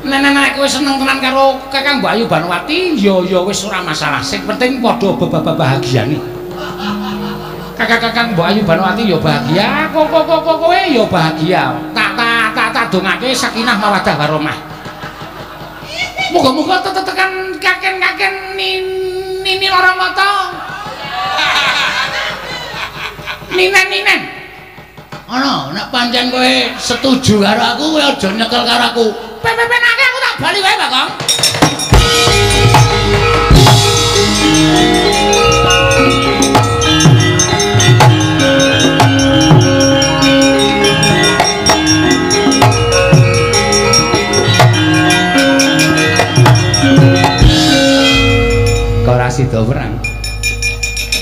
Nek kowe seneng tenan karo Kakang Mbok Ayu Banowati ya wis ora masalah. Sing penting padha bahagiane. Kakang Mbok Ayu Banowati ya bahagia, kowe ya bahagia. Tak dongake sakinah mawaddah warahmah. Muga-muga tekan kaken nini lara mata. Ninen. Ana, nek pancen kowe setuju karo aku, kowe aja nyekel karo aku. Pepenake aku tak bali wae, Bakong. Kok ora sida perang?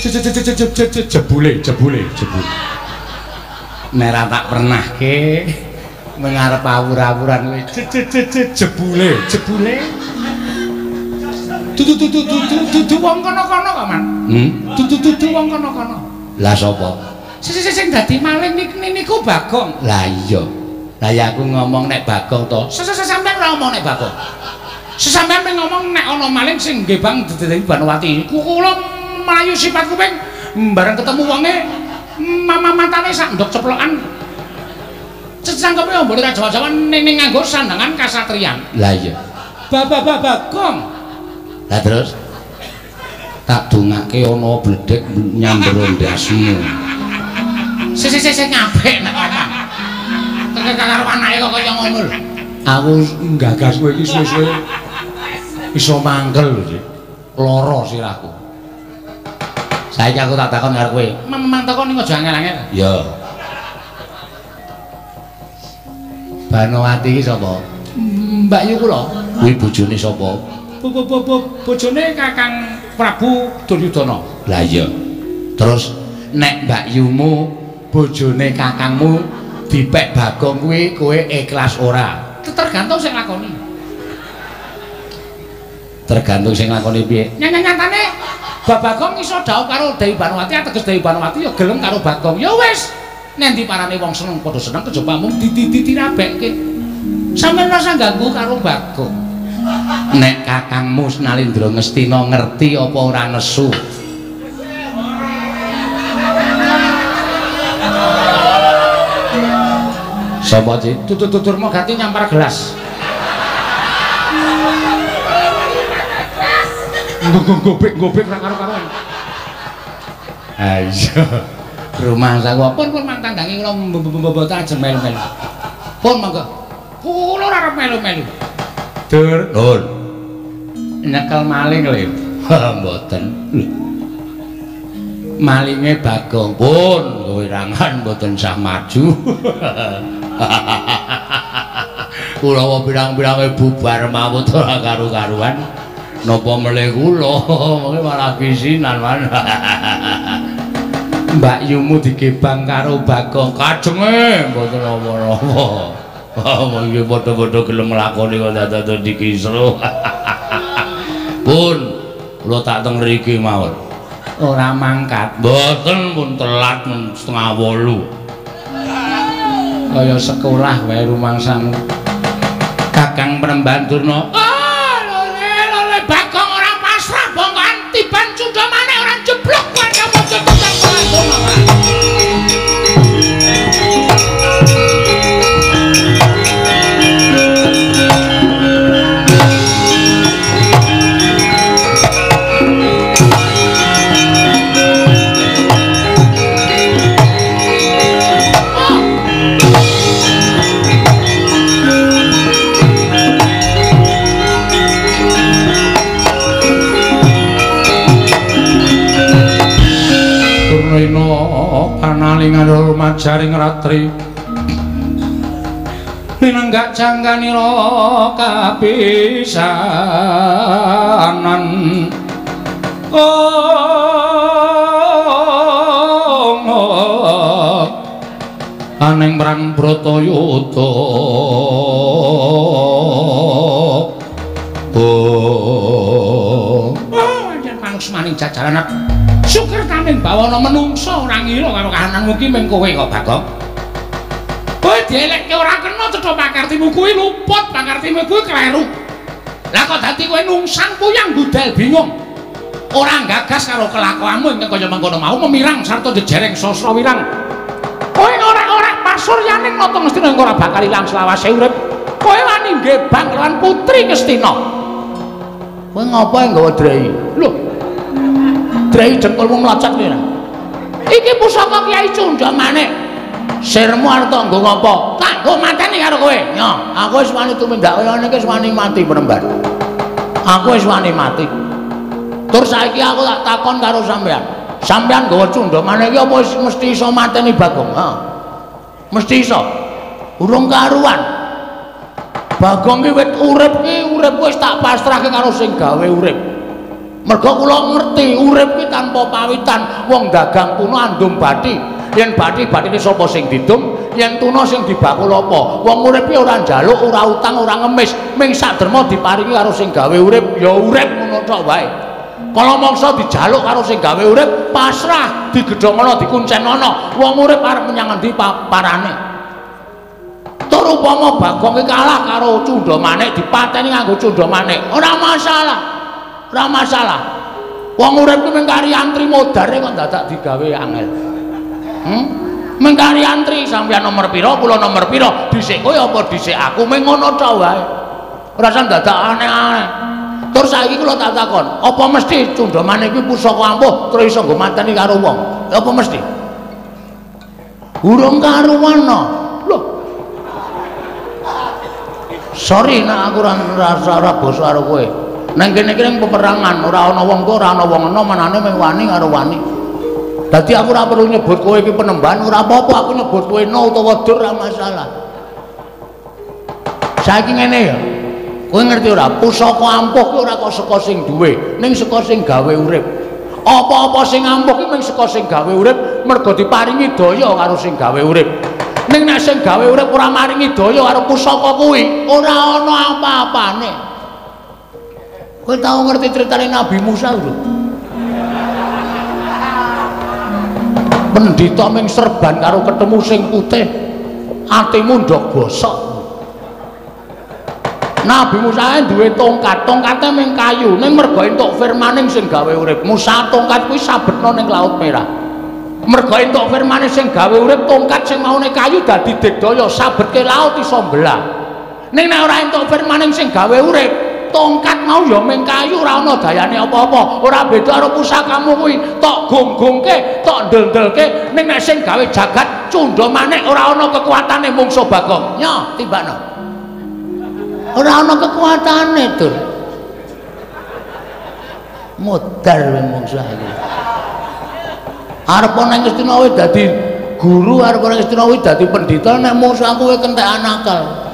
Jebule. Nek ra tak pernahke mengarep awur-awuran kowe. Jebule. Dudu wong kono-kono kok, Man. Dudu wong kono-kono. Lah sapa? Sing dadi maling niku Bagong. Lah iya. Lah ya aku ngomong nek Bagong to. Sampeyan ora ngomong nek Bagong. Sesampeyan mung ngomong nek ana maling sing ngebang Dewi Banowati. Kula mlayu sifat kuping bareng ketemu wonge matane sak ndok ceplokan. Cecangkepe ambone ra Jawa-Jawa ning nganggo sandangan kasatriyan. Lah iya. Bagong. Lah terus tak dongake ana bledek nyambro ndasmu. Sing ngapik nek ngomong. Karo anake kok kaya ngono lho. Aku nggagas kowe iki suwe-suwe iso mangkel lho, Dik. Lara sirahku. Saiki aku tak takon karo kowe. Memang takon ning aja angel-angel. Ya. Banowati iki sapa? Mbak Yu kula. Kuwi bojone sapa? Bojone Kakang Prabu Duryudana. Lah iya. Terus nek Mbak Yumu bojone kakangmu dipek Bagong kuwi kowe ikhlas ora? Tergantung sing lakoni. Tergantung sing lakoni piye? Nyatane Bagong iso dhaup karo Dewi Banowati, ateges Dewi Banowati ya gelem karo Bagong. Ya wis, nek diparani wong seneng padha seneng kejaba mung ditirabekke. Sampeyan rasa ganggu karo Bagong. Nek kakangmu Nalindra Ngastina ngerti apa ora nesu? Sapa sih? Tutur-tuturmu ganti nyampar gelas. Gobek ra karo-karoan. Ayo. Rumah saku Pun mantan tandangi kula mboten ajeng melu-melu. Pun monggo. Kula ora arep melu-melu. Dur, Nun. Nyekel maling lho. Mboten. Malinge Bagong. Pun kowe rangan mboten sah maju. Kula wae pirang-pirange bubar mawut ora karu-karuan. Napa melih kula mengke malah kisinan man. Mbak Yumu digebang karo Bagong. Kajenge mboten apa-apa. Mengke padha-padha gelem nglakoni kok dadak dikisru. Pun kula tak teng mriki mawon. Ora mangkat. Mboten pun telat men 7:30. Kaya sekolah wae rumangsang Kakang Penemban Durna. Lole Bagong ora pasrah bongkoan tiban cudamane ora jeblok wae kamu cepetan kono. Panalingan rumajaring ratri Ninenggak jangkanira kapisanan aning perang Bratayuda pancen manus maning jajaran syukur kaming bawana menungsa ora ngira karo kahananmu ki mung kowe kok Bagong. Kowe dielekke ora kena cetha pakartimu kuwi luput pakartimu kuwi kleru. Lah kok dadi kowe nungsan puyang budal bingung. Ora gagas karo kelakuanmu ingkang kaya mangkono mau memirang sarta jejereng sasra wirang. Kowe ora pasuryaning nata mesti ora bakal ilang selawase urip. Kowe wani ngebang lawan putri Ngastina. Kowe ngapa nggawa drei? Lho. Drei jengkulmu mlocot kira. Iki pusaka Kyai Cunda Manik. Sirmu arep nggo ngapa? Tak nggo mateni karo kowe. Yo, aku wis wani tumindak kaya ngene iki wis wani mati penembar. Aku wis wani mati. Tur saiki aku tak takon karo sampean. Sampean nggawa Cunda Manik iki apa wis mesti iso mateni Bagong? Ha. Mesti iso. Urung karuan. Bagong ki wit urip wis tak pasrahke karo sing gawe urip. Mergo kula ngerti urip ki tanpa pawitan. Wong dagang tuna andum bathi. Yen bathi-bathine sapa sing didum, yen tuna sing dibakul apa. Wong urip ki ora njaluk, ora utang, ora ngemis, ming saderma diparingi karo sing gawe urip, ya urip ngono tok wae. Kala mangsa dijaluk karo sing gawe urip, pasrah, digedhongana, dikuncenono. Wong urip arep menyang endi parane. Tur upama Bagong ki kalah karo Cunda Manik, dipateni nganggo Cunda Manik, ora masalah. Ora masalah. Wong urip ki mung kari antri modare kok dadak digawe angel. Mengkari antri sampeyan nomor pira kula nomor pira dhisik kowe apa dhisik aku mung ngono tok wae ora usah dadak aneh-aneh. Tur saiki kula tak takon apa mesti Cunda Manik kuwi pusaka ampuh terus iso nggo mateni karo wong apa mesti urung karuan no lho sorry nek aku ora basa karo kowe nang kene iki ning peperangan ora ana wong kok ora ana wong ana manane mung wani karo wani. Dadi aku ora perlu nyebut kowe iki penemban, ora apa-apa aku nyebut kowe no utawa dur ora masalah. Saiki ngene ya. Kowe ngerti ora? Pusaka ampuh ki ora kok saka sing duwe, ning saka sing gawe urip. Apa-apa sing ampuh ki mung saka sing gawe urip, mergo diparingi daya karo sing gawe urip. Ning nek sing gawe urip ora maringi daya karo pusaka kuwi, ora ana apa-apane. Kowe tau ngerti critane Nabi Musa lho? Pendhita ming serban karo ketemu sing putih atimu ndok gosok. Nabi Musa duwe tongkat, tongkate ming kayu ning mergo entuk firmaning sing gawe urip. Musa tongkat kuwi sabetno ning Laut Merah. Mergo entuk firmane sing gawe urip, tongkat sing maune kayu dadi digdaya sabetke laut iso mbelah. Ning nek ora entuk firmaning sing gawe urip, tongkat mau ya ming kayu ora ana dayane apa-apa. Ora beda karo pusakamu kuwi, tok gonggongke, tok ndel-ndelke, ning nek sing gawe jagat Cunda Manik ora ana kekuatane mungsuh Bagong. Nyo, timbakno. Ora ana kekuatane, Dur. Modar mungsuh iki. Arep ning Ngastina kuwi dadi guru, arep ning Ngastina kuwi dadi pendhita, nek mungsuh kuwi kentekan akal.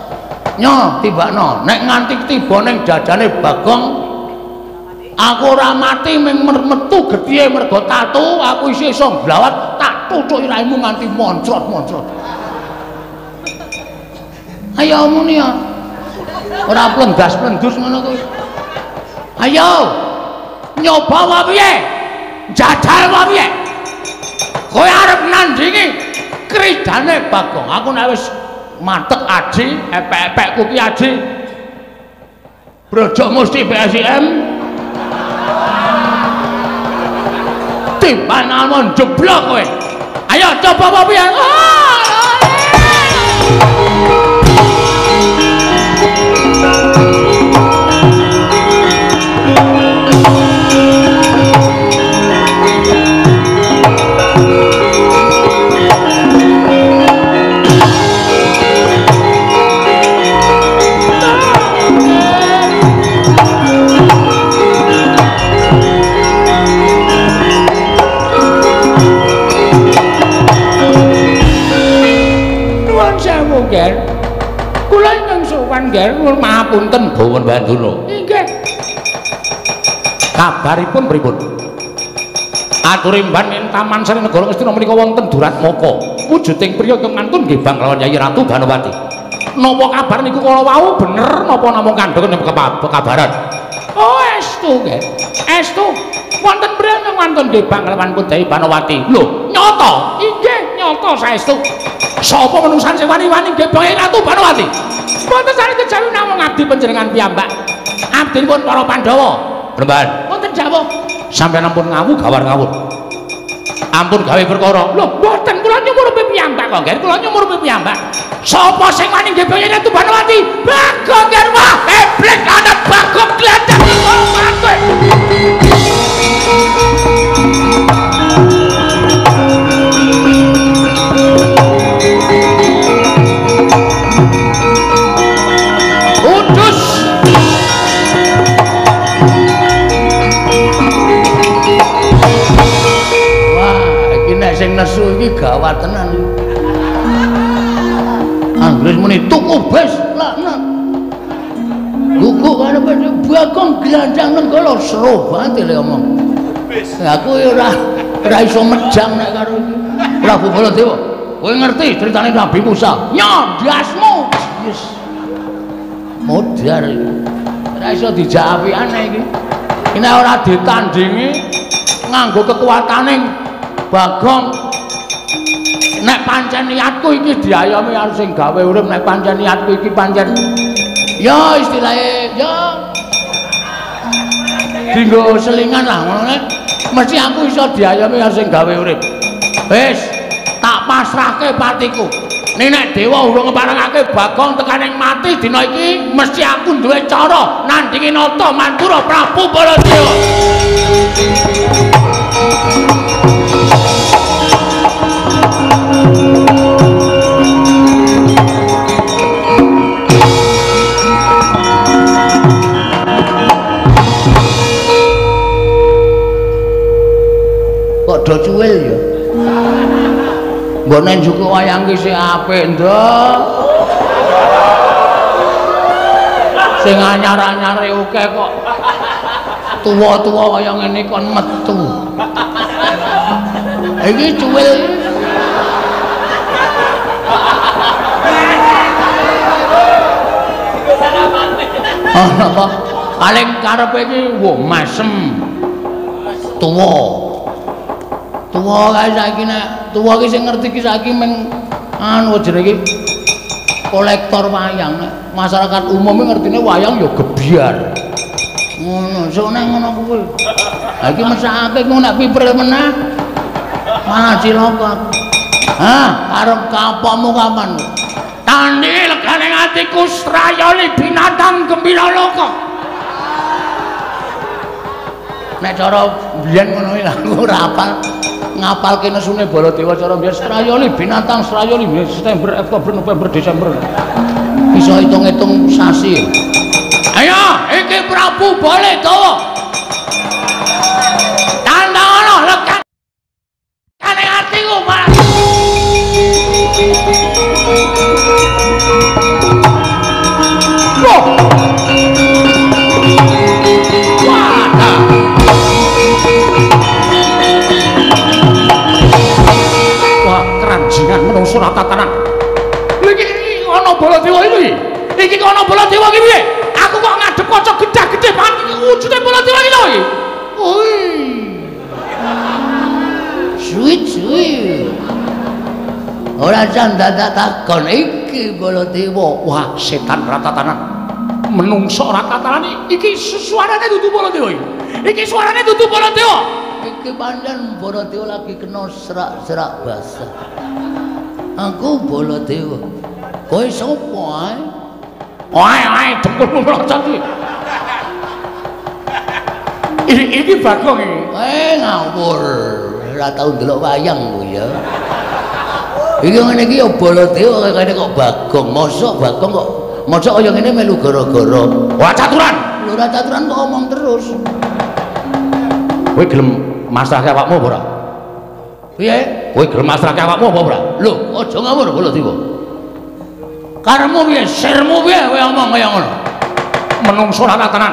Nyo timbakno nek nganti tiba ning jajane Bagong aku ora mati ming metu gethihe mergo tatu aku isih iso blawat tak tutuk iraimu nganti moncrot-moncrot. Ayo muni ya ora plendas-plendus ngono kuwi. Ayo nyoba wae piye jajal wae piye kowe arep nandingi kridane Bagong. Aku nek wis matek aji, epek-epekku ki aji. Brojok mesti BSIM. Timpan almon jeblok kowe. Ayo coba apa piye? Kula ingkang sowan nggih mapunten Bawan Banduna. inggih. Kabaripun pripun? Aturimban ing Taman Sari Negara Ngastina menika wonten Duratmaka. Wujuding priya ingkang ngantun nggih Bang lawan Yayi Ratu Banowati. Napa kabar niku kala wau bener napa namung kandheng kabaran? Oh, estu nggih. Estu. Wonten priya wonten nggih Bang lawan Yayi Banowati. Lho, nyata? Inggih, nyata saestu. Sapa menungsan sing wani-wani nggih Bang Ratu Banowati? Mboten sari kejawi namung abdi panjenengan piyambak. Abdinipun para Pandhawa. Remban. Mboten jawab. Sampeyan ampun ngawu gawar ngawur. Ampun gawe perkara. Lho, mboten kula nyumurupi piyambak kok, nggih. Kula nyumurupi piyambak. Sapa sing wani nggih Bang Ratu Banowati? Bagong Garwa, iblis ana Bagong glendang mati. Udus. Wah, iki nek sing nesu iki gawat tenan. Anggris muni tuku bes laknat. Lugu karepe Bagong glandang nenggala seru banget lek omong. Aku ya ora iso mejang nek karo iki. Prabu Baladewa, kowe ngerti critane Nabi Musa? Nyandasmu. Yes. Modar iki. Ora iso dijawabi aneh iki. Ini ora ditandingi nganggo kekuataning Bagong. Nek pancen niatku iki diayomi harus sing gawe urip, nek pancen niatku iki pancen ya istilahnya ya dinggo selingan lah ngono nek mesti aku iso diayomi harus sing gawe urip. Wis tak pasrahke patiku. Nek dewa urung ngeparengake Bagong tekaning mati dina iki mesti aku duwe cara nandingi nata Mandura Prabu Baladewa. Kok do cuwil ya? Mbok nek njuku wayang ki sing apik, Nduk. Sing anyar-anyare akeh kok. Tuwa-tuwa kaya ngene kon metu. Iki cuwil. Apa? Paling karepe iki wo masem. Tuwa. Tuwa kae saiki nek tuwa ki sing ngerti ki saiki meng anu jenenge iki kolektor wayang nek masyarakat umum ngertine wayang ya gebyar. Ngono, sok nek ngono kuwi. Ha iki mesake ngono nek piper meneh malah cilaka. Hah, arep kapamu kapan? Tandhi legane atiku strayoli binatang gembira loka. Nek cara biyen ngono iki aku ora hafal. Ngapalke nesune Baladewa cara biyen strayoli binatang strayoli September, Oktober, November, Desember. Bisa hitung-hitung sasi. Ayo, iki Prabu Baladewa. Tandana lekat kane atiku malah. Menungso tatanan. Iki ana Baladewa iki. Iki kok ana Baladewa iki piye? Aku kok ngadep kaca gedhe-gedhe banget iki wujude Baladewa iki lho iki. Oi. Suwi. Ora jan dadak takon iki Baladewa. Wah, setan ratatanan. Menungso ratatanan iki suarane dudu Baladewa iki. Iki suarane dudu Baladewa. Iki pancen Baladewa lagi kena serak-serak basah. Aku Baladewa. Kowe sapa ae? Ae, jempolmu melocot iki. Iki Bagong iki. Ngawur. Ora tau ndelok wayang kowe ya. Iki ngene iki ya Baladewa kene kok Bagong. Mosok Bagong kok mosok kaya ngene melu gara-gara. Wah, caturan. Lho ora caturan kok omong terus. Kowe gelem masrahke awakmu apa ora? Piye? Kowe gelem masrahke awakmu apa ora? Lho, aja ngawur Baladewa. Karemu piye? Sirmu piye kowe omong kaya ngono? Menungso ora tenan.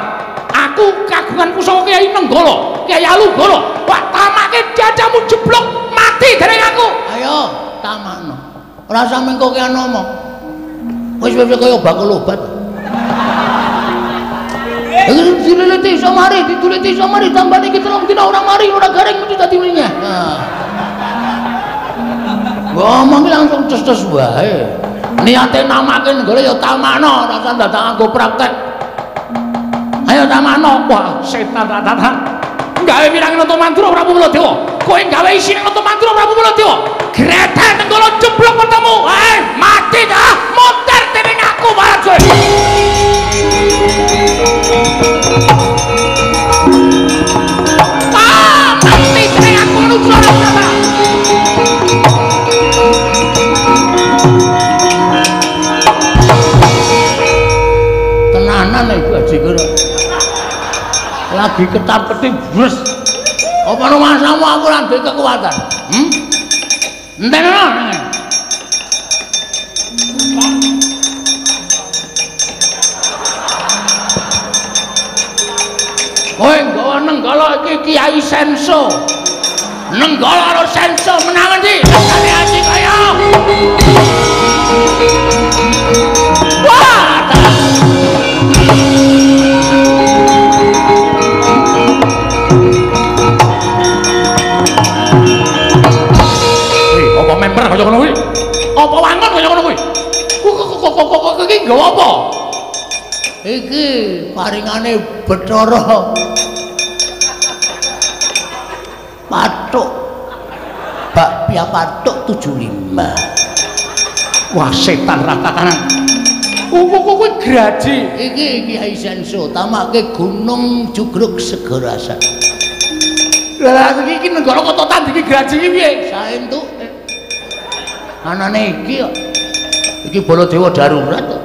Aku kagungan pusaka Kyai Nenggala, Kyai Alugala. Wah, tamake jajamu jeblok mati dening aku. Ayo, tamakno. Ora usah mengko ki omong. Wis kaya bakul obat. Dililiti iso mari, dituliti iso mari, tambane iki 3 dina ora mari, ora garing mesti dadi wringeh. Nah. Ngomong ki langsung tes-tes wae. Niate namake Nenggala ya tamakno, ora usah dadak nganggo praktek. Ayo tamakno, wah setan ratanan. Gawe wirang nata mantra Prabu Baladewa. Kowe gawe isine nata mantra Prabu Baladewa. Grethe Nenggala jeblok ketemu. Mati dah, muter dening aku Baladewa. Mati dening aku menuju Rama. Tenanan iku aji kira. Lagi ketap-ketip bus. Apa no masamu aku ora duwe kekuatan? Enteno. Kowe nggawa Nenggala iki Kyai Senso. Nenggala karo Senso menang endi? Kane aji kaya. Wah! Apa member kaya ngono kuwi? Apa wangun kaya ngono kuwi? Kok iki nggawa apa? Iki paringane Bathara Pathuk. Bakpia Pathuk 75. Wah, setan ratatanan. Kuwi graji. Iki Kyai Senso tamake Gunung Jugruk Segarasan. Lah iki Nenggala kok tandingi iki graji iki piye? Sae entuk. Anane iki kok. Iki Baladewa darurat kok.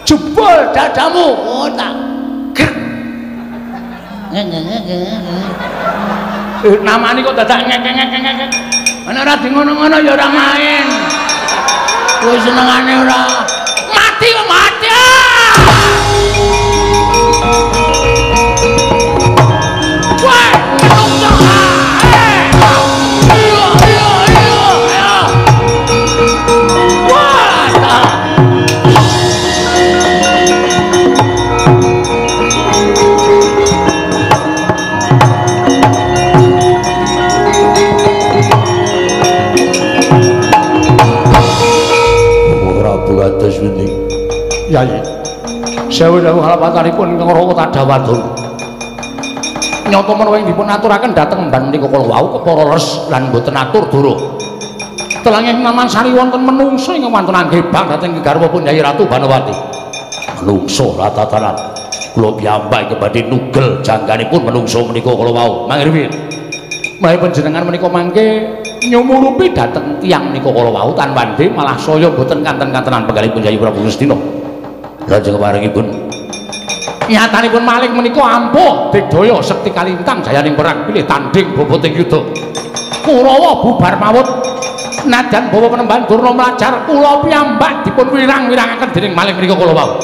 Jebol dadamu. Oh tak. Namane kok dadak ngek-ngek. Ana ora di ngono-ngono ya ora main. Kowe senengane ora mati kok mati. Wah, menungso. Atas wingi. Yai. Sewu-sewu halapatanipun ingkang Raka Tadawadon. Nyata menawa ing dipun aturaken dhateng mban menika kala wau kepara les lan boten atur dura. Telanging Mamansari wonten menungso ingkang wonten anggebang dhateng garwapun Nyai Ratu Banawati. Menungso ratatanan. Kula piyambak badhe nugel jangganipun menungso menika kala wau. Mangirwi. Mahe panjenengan menika mangke nyumurupi dhateng tiyang menika kala wau tanpa ndhe malah saya boten kanten-kantenan penggalipun Kyai Prabu Gustina. Lajeng paringipun nyatanipun malih menika ampuh digdaya sekti kalintang jayaning perang pilih tanding boboting yuda. Kurawa bubar mawut najan bawa penemban durna mlajar kula piyambak dipun wirang-wirangaken dening malih menika kala wau.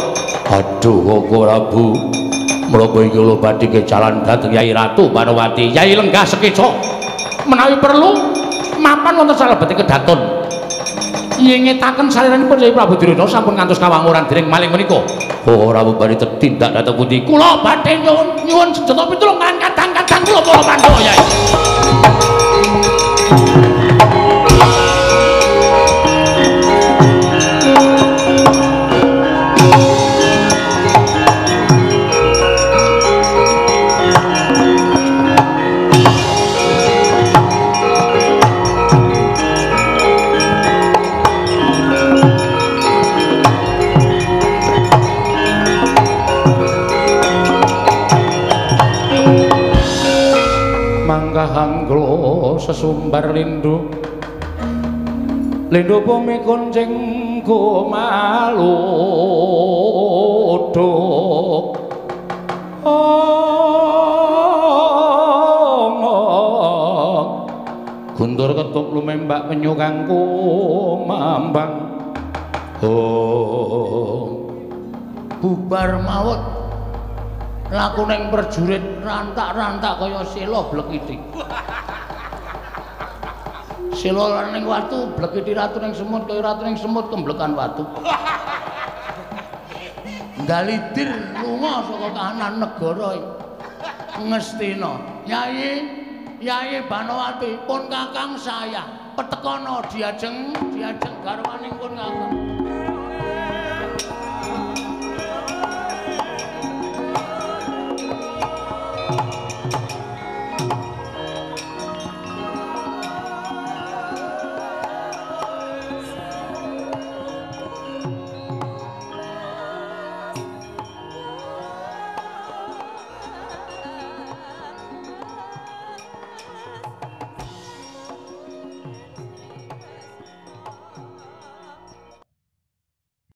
Aduh Koko Prabu menapa iki kula badhe kejalan dhateng Kyai Ratu Banawati Kyai Lenggah Sekeca menawi perlu mapan wonten salebeting kedaton nyengetaken saliranipun Kyai Prabu Direna sampun ngantos kawanguran dening malih menika. Ora badhe tindak dhateng pundi kula badhe nyuwun senjata pitulung kan kadang-kadang kula para Pandhawa Yai. Hangglo sesumbar lindu bumi kuncing kumaluduk guntur ketuk lumembak penyu kangku mambang Oh bubar maut laku ning perjurit rantak-rantak kaya sela blekiti sela ning watu blekiti ratu ning semut kaya ratu ning semut kemblekan watu Dalidir lunga saka kahanan negara Ngastina. Yai Banowati pun kakang saya petekana diajeng